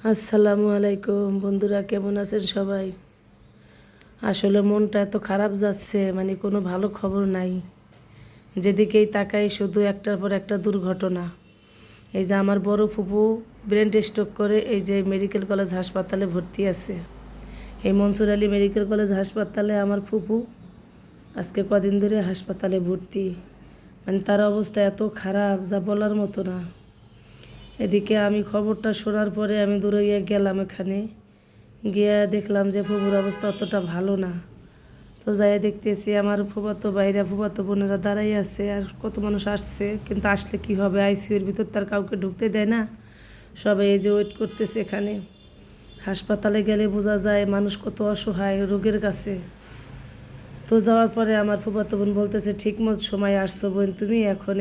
আসসালামু আলাইকুম বন্ধুরা, কেমন আছেন সবাই? আসলে মনটা এত খারাপ যাচ্ছে, মানে কোনো ভালো খবর নাই। যেদিকেই তাকাই শুধু একটার পর একটা দুর্ঘটনা। এই যে আমার বড় ফুপু ব্রেন স্ট্রোক করে এই যে মেডিকেল কলেজ হাসপাতালে ভর্তি আছে। এই মনসুর আলী মেডিকেল কলেজ হাসপাতালে আমার ফুপু আজকে কদিন ধরে হাসপাতালে ভর্তি। মানে তার অবস্থা এত খারাপ যা বলার মতো না। এদিকে আমি খবরটা শোনার পরে আমি দূরে গেলাম, এখানে গিয়ে দেখলাম যে ফুপুর অবস্থা অতটা ভালো না। তো যাই দেখতেছি আমার ফুফাতো ভাইরা ফুফাতো বোনেরা দাঁড়াই আছে, আর কত মানুষ আসছে, কিন্তু আসলে কি হবে, আইসিইউর ভিতর তার কাউকে ঢুকতে দেয় না। সবাই এই যে ওয়েট করতেছে এখানে। হাসপাতালে গেলে বোঝা যায় মানুষ কত অসহায় রোগের কাছে। তো যাওয়ার পরে আমার ফুফাতো বোন বলতেছে, ঠিক মতো সময় আসছো বোন তুমি, এখন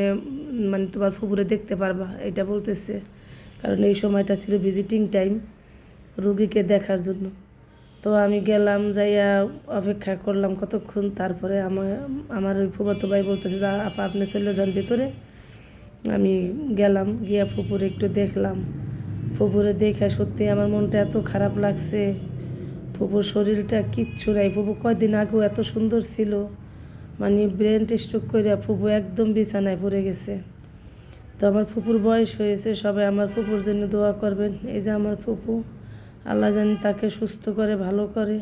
মানে তোমার ফুপুরে দেখতে পারবা, এটা বলতেছে। কারণ এই সময়টা ছিল ভিজিটিং টাইম রুগীকে দেখার জন্য। তো আমি গেলাম, যাইয়া অপেক্ষা করলাম কতক্ষণ। তারপরে আমার ওই ফুফাতো ভাই বলতেছে, যা আপা আপনি চলে যান ভেতরে। আমি গেলাম, গিয়া ফুপুরে একটু দেখলাম। ফুপুরে দেখে সত্যি আমার মনটা এত খারাপ লাগছে। ফুপুর শরীরটা কিচ্ছু নাই। ফুপু কয়দিন আগেও এত সুন্দর ছিল, মানে ব্রেন স্ট্রোক করে ফুপু একদম বিছানায় পড়ে গেছে। তো আমার ফুপুর বয়স হয়েছে, সবাই আমার ফুপুর জন্য দোয়া করবেন। এই যে আমার ফুপু, আল্লাহ যেন তাকে সুস্থ করে ভালো করে।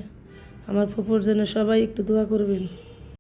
আমার ফুপুর জন্য সবাই একটু দোয়া করবেন।